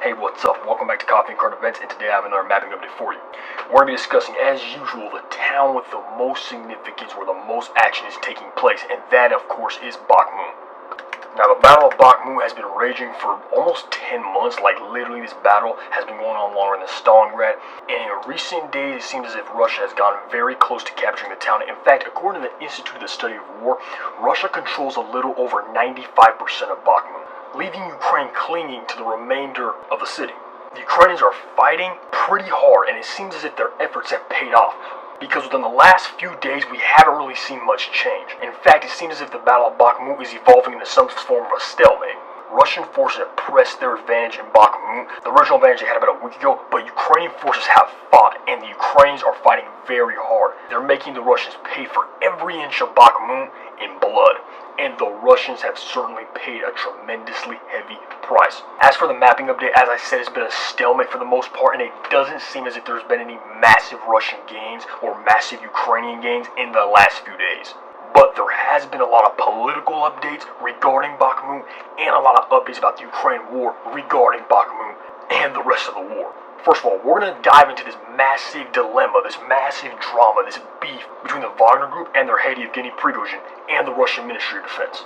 Hey, what's up? Welcome back to Coffee and Current Events, and today I have another mapping update for you. We're going to be discussing, as usual, the town with the most significance, where the most action is taking place, and that, of course, is Bakhmut. Now, the Battle of Bakhmut has been raging for almost 10 months, like literally this battle has been going on longer than Stalingrad, and in recent days it seems as if Russia has gotten very close to capturing the town. In fact, according to the Institute of the Study of War, Russia controls a little over 95% of Bakhmut, leaving Ukraine clinging to the remainder of the city. The Ukrainians are fighting pretty hard, and it seems as if their efforts have paid off, because within the last few days we haven't really seen much change. In fact, it seems as if the Battle of Bakhmut is evolving into some form of a stalemate. Russian forces have pressed their advantage in Bakhmut, the original advantage they had about a week ago, but Ukrainian forces have fought, and the Ukrainians are fighting very hard. They're making the Russians pay for every inch of Bakhmut in blood, and the Russians have certainly paid a tremendously heavy price. As for the mapping update, as I said, it's been a stalemate for the most part, and it doesn't seem as if there's been any massive Russian gains or massive Ukrainian gains in the last few days. But there has been a lot of political updates regarding Bakhmut, and a lot of updates about the Ukraine war regarding Bakhmut and the rest of the war. First of all, we're going to dive into this massive dilemma, this massive drama, this beef between the Wagner Group and their head Yevgeny Prigozhin and the Russian Ministry of Defense.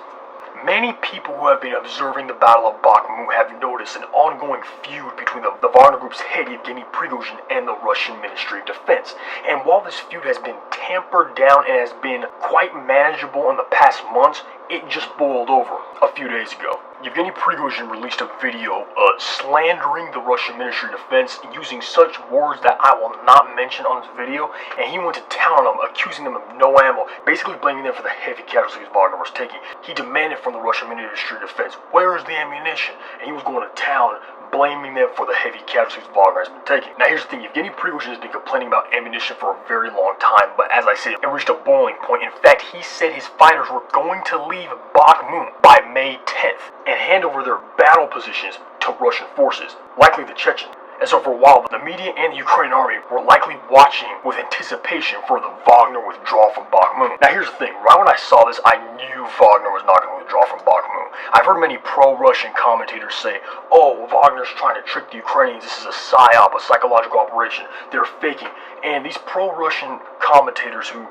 Many people who have been observing the Battle of Bakhmut have noticed an ongoing feud between the Wagner Group's head Yevgeny Prigozhin and the Russian Ministry of Defense. And while this feud has been tampered down and has been quite manageable in the past months, it just boiled over a few days ago. Yevgeny Prigozhin released a video slandering the Russian Ministry of Defense using such words that I will not mention on this video, and he went to town on them, accusing them of no ammo, basically blaming them for the heavy casualties Wagner was taking. He demanded from the Russian Ministry of Defense, "Where is the ammunition?" And he was going to town blaming them for the heavy casualties Wagner has been taking. Now here's the thing, Yevgeny Prigozhin has been complaining about ammunition for a very long time, but as I said, it reached a boiling point. In fact, he said his fighters were going to leave Bakhmut by May 10th and hand over their battle positions to Russian forces, likely the Chechens. And so for a while, the media and the Ukrainian army were likely watching with anticipation for the Wagner withdrawal from Bakhmut. Now here's the thing, right when I saw this, I knew Wagner was not going to withdraw from Bakhmut. I've heard many pro-Russian commentators say, "Oh, Wagner's trying to trick the Ukrainians, this is a psyop, a psychological operation, they're faking." And these pro-Russian commentators who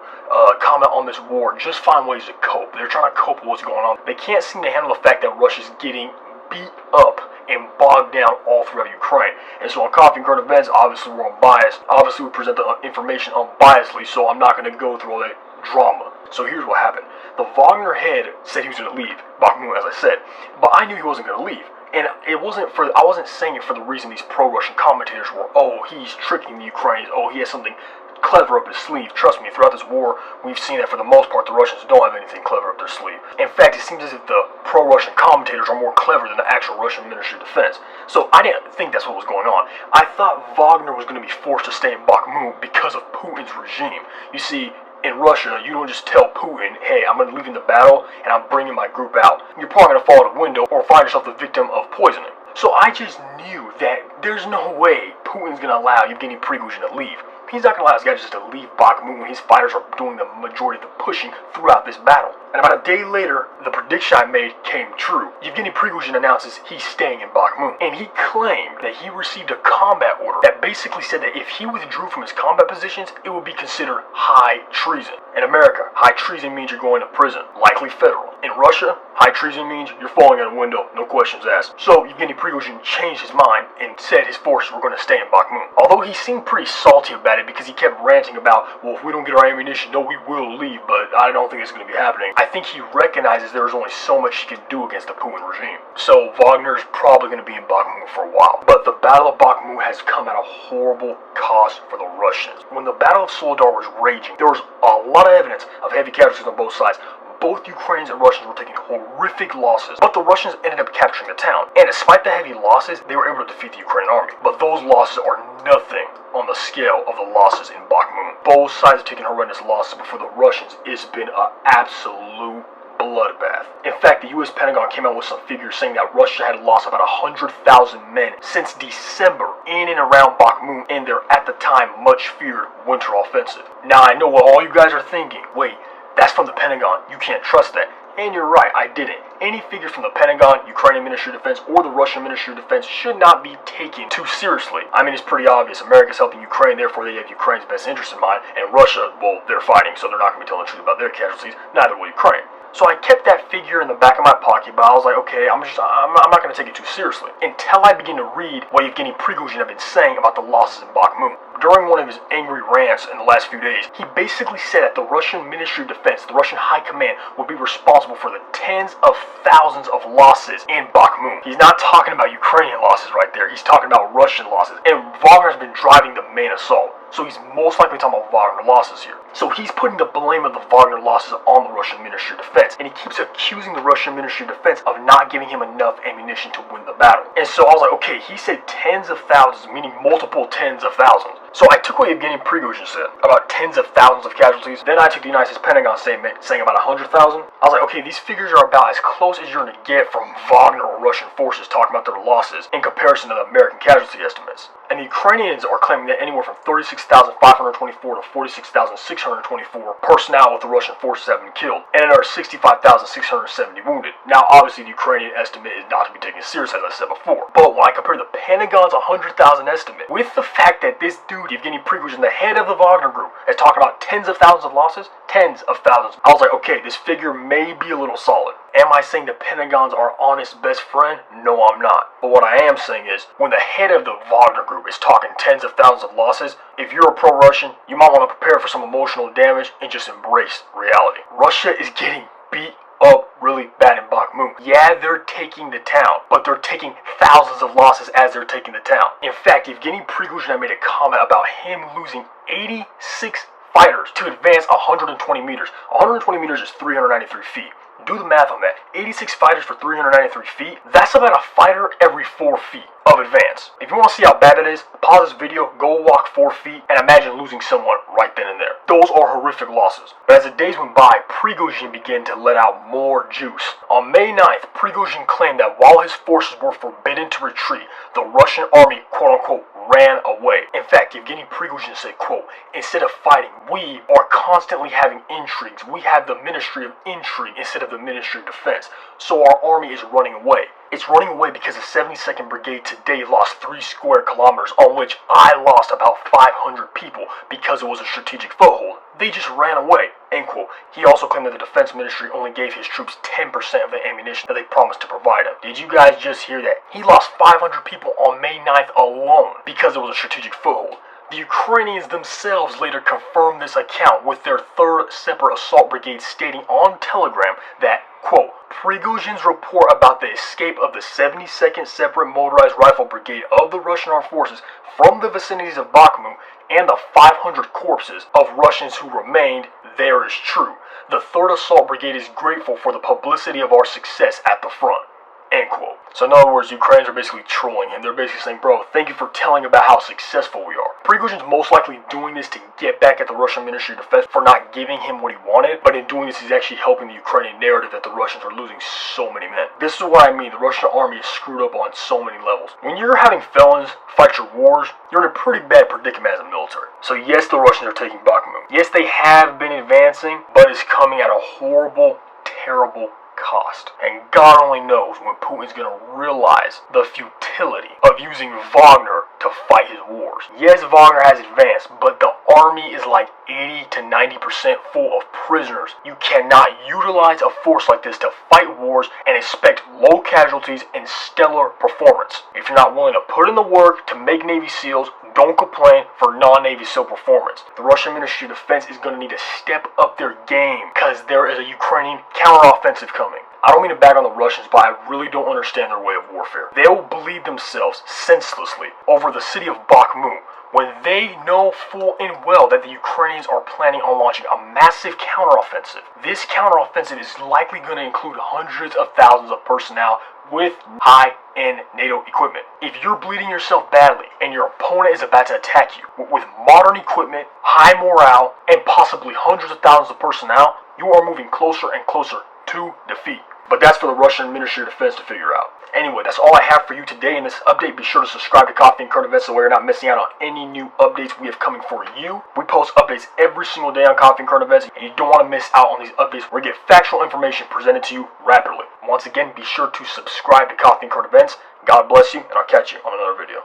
comment on this war just find ways to cope. They're trying to cope with what's going on. They can't seem to handle the fact that Russia's getting beat up and bogged down all throughout Ukraine. And so on Coffee and Current Events, obviously we're unbiased. Obviously we present the information unbiasedly, so I'm not going to go through all that drama. So here's what happened. The Wagner head said he was going to leave Bakhmut, as I said, but I knew he wasn't going to leave. And I wasn't saying it for the reason these pro-Russian commentators were, "Oh, he's tricking the Ukrainians, oh, he has something clever up his sleeve." Trust me, throughout this war, we've seen that for the most part, the Russians don't have anything clever up their sleeve. In fact, it seems as if the pro-Russian commentators are more clever than the actual Russian Ministry of Defense. So I didn't think that's what was going on. I thought Wagner was going to be forced to stay in Bakhmut because of Putin's regime. You see, in Russia, you don't just tell Putin, "Hey, I'm going to leave in the battle and I'm bringing my group out." You're probably going to fall out a window or find yourself the victim of poisoning. So I just knew that there's no way Putin's going to allow Yevgeny Prigozhin to leave. He's not going to allow his guys just to leave Bakhmut when his fighters are doing the majority of the pushing throughout this battle. And about a day later, the prediction I made came true. Yevgeny Prigozhin announces he's staying in Bakhmut, and he claimed that he received a combat order that basically said that if he withdrew from his combat positions, it would be considered high treason. In America, high treason means you're going to prison, likely federal. In Russia, high treason means you're falling out a window, no questions asked. So Yevgeny Prigozhin changed his mind and said his forces were going to stay in Bakhmut. Although he seemed pretty salty about it because he kept ranting about, "Well, if we don't get our ammunition, no, we will leave," but I don't think it's going to be happening. I think he recognizes there is only so much he can do against the Putin regime. So Wagner's probably going to be in Bakhmut for a while. But the Battle of Bakhmut has come at a horrible cost for the Russians. When the Battle of Soledar was raging, there was a lot of evidence of heavy casualties on both sides. Both Ukrainians and Russians were taking horrific losses, but the Russians ended up capturing the town. And despite the heavy losses, they were able to defeat the Ukrainian army. But those losses are nothing on the scale of the losses in Bakhmut. Both sides have taken horrendous losses, but for the Russians, it's been an absolute bloodbath. In fact, the U.S. Pentagon came out with some figures saying that Russia had lost about 100,000 men since December in and around Bakhmut in their, at the time, much feared winter offensive. Now, I know what all you guys are thinking. Wait, that's from the Pentagon. You can't trust that. And you're right, I didn't. Any figures from the Pentagon, Ukrainian Ministry of Defense, or the Russian Ministry of Defense should not be taken too seriously. I mean, it's pretty obvious. America's helping Ukraine, therefore they have Ukraine's best interest in mind, and Russia, well, they're fighting, so they're not going to be telling the truth about their casualties, neither will Ukraine. So I kept that figure in the back of my pocket, but I was like, okay, I'm not going to take it too seriously. Until I begin to read what Yevgeny Prigozhin had been saying about the losses in Bakhmut. During one of his angry rants in the last few days, he basically said that the Russian Ministry of Defense, the Russian High Command, would be responsible for the tens of thousands of losses in Bakhmut. He's not talking about Ukrainian losses right there, he's talking about Russian losses. And Wagner's been driving the main assault. So he's most likely talking about Wagner losses here. So he's putting the blame of the Wagner losses on the Russian Ministry of Defense. And he keeps accusing the Russian Ministry of Defense of not giving him enough ammunition to win the battle. And so I was like, okay, he said tens of thousands, meaning multiple tens of thousands. So I took what Yevgeny Prigozhin said, about tens of thousands of casualties. Then I took the United States Pentagon statement, saying about 100,000. I was like, okay, these figures are about as close as you're going to get from Wagner or Russian forces talking about their losses in comparison to the American casualty estimates. And the Ukrainians are claiming that anywhere from 36,524 to 46,624 personnel with the Russian forces have been killed, and another 65,670 wounded. Now, obviously, the Ukrainian estimate is not to be taken seriously, as I said before. But when I compare the Pentagon's 100,000 estimate with the fact that this dude, Yevgeny Prigozhin, the head of the Wagner Group, is talking about tens of thousands of losses, tens of thousands, I was like, okay, this figure may be a little solid. Am I saying the Pentagon's our honest best friend? No, I'm not. But what I am saying is, when the head of the Wagner Group is talking tens of thousands of losses, if you're a pro-Russian, you might want to prepare for some emotional damage and just embrace reality. Russia is getting beat up really bad in Bakhmut. Yeah, they're taking the town, but they're taking thousands of losses as they're taking the town. In fact, Yevgeny Prigozhin made a comment about him losing 86 fighters to advance 120 meters. 120 meters is 393 feet. Do the math on that. 86 fighters for 393 feet, that's about a fighter every 4 feet of advance. If you want to see how bad it is, pause this video, go walk 4 feet, and imagine losing someone right then and there. Those are horrific losses. But as the days went by, Prigozhin began to let out more juice. On May 9th, Prigozhin claimed that while his forces were forbidden to retreat, the Russian army, quote-unquote, ran away. In fact, Yevgeny Prigozhin said, quote, instead of fighting, we are constantly having intrigues. We have the Ministry of Intrigue instead of the Ministry of Defense. So our army is running away. It's running away because the 72nd Brigade today lost 3 square kilometers, on which I lost about 500 people because it was a strategic foothold. They just ran away, end quote. He also claimed that the Defense Ministry only gave his troops 10% of the ammunition that they promised to provide him. Did you guys just hear that? He lost 500 people on May 9th alone because it was a strategic foothold. The Ukrainians themselves later confirmed this account with their 3rd Separate Assault Brigade stating on Telegram that, quote, Prigozhin's report about the escape of the 72nd Separate Motorized Rifle Brigade of the Russian Armed Forces from the vicinities of Bakhmut and the 500 corpses of Russians who remained there is true. The 3rd Assault Brigade is grateful for the publicity of our success at the front. End quote. So in other words, Ukrainians are basically trolling him. They're basically saying, bro, thank you for telling about how successful we are. Prigozhin's most likely doing this to get back at the Russian Ministry of Defense for not giving him what he wanted, but in doing this, he's actually helping the Ukrainian narrative that the Russians are losing so many men. This is what I mean. The Russian army is screwed up on so many levels. When you're having felons fight your wars, you're in a pretty bad predicament as a military. So yes, the Russians are taking Bakhmut. Yes, they have been advancing, but it's coming at a horrible, terrible cost. And God only knows when Putin's gonna realize the futility of using Wagner to fight his wars. Yes, Wagner has advanced, but the army is like 80 to 90% full of prisoners. You cannot utilize a force like this to fight wars and expect low casualties and stellar performance. If you're not willing to put in the work to make Navy SEALs, don't complain for non-Navy SEAL performance. The Russian Ministry of Defense is going to need to step up their game because there is a Ukrainian counteroffensive coming. I don't mean to bag on the Russians, but I really don't understand their way of warfare. They'll bleed themselves senselessly over the city of Bakhmut when they know full and well that the Ukrainians are planning on launching a massive counteroffensive. This counteroffensive is likely going to include hundreds of thousands of personnel with high-end NATO equipment. If you're bleeding yourself badly and your opponent is about to attack you with modern equipment, high morale, and possibly hundreds of thousands of personnel, you are moving closer and closer to defeat. But that's for the Russian Ministry of Defense to figure out. Anyway, that's all I have for you today in this update. Be sure to subscribe to Coffee and Current Events so we're not missing out on any new updates we have coming for you. We post updates every single day on Coffee and Current Events, and you don't want to miss out on these updates where we get factual information presented to you rapidly. Once again, be sure to subscribe to Coffee and Current Events. God bless you, and I'll catch you on another video.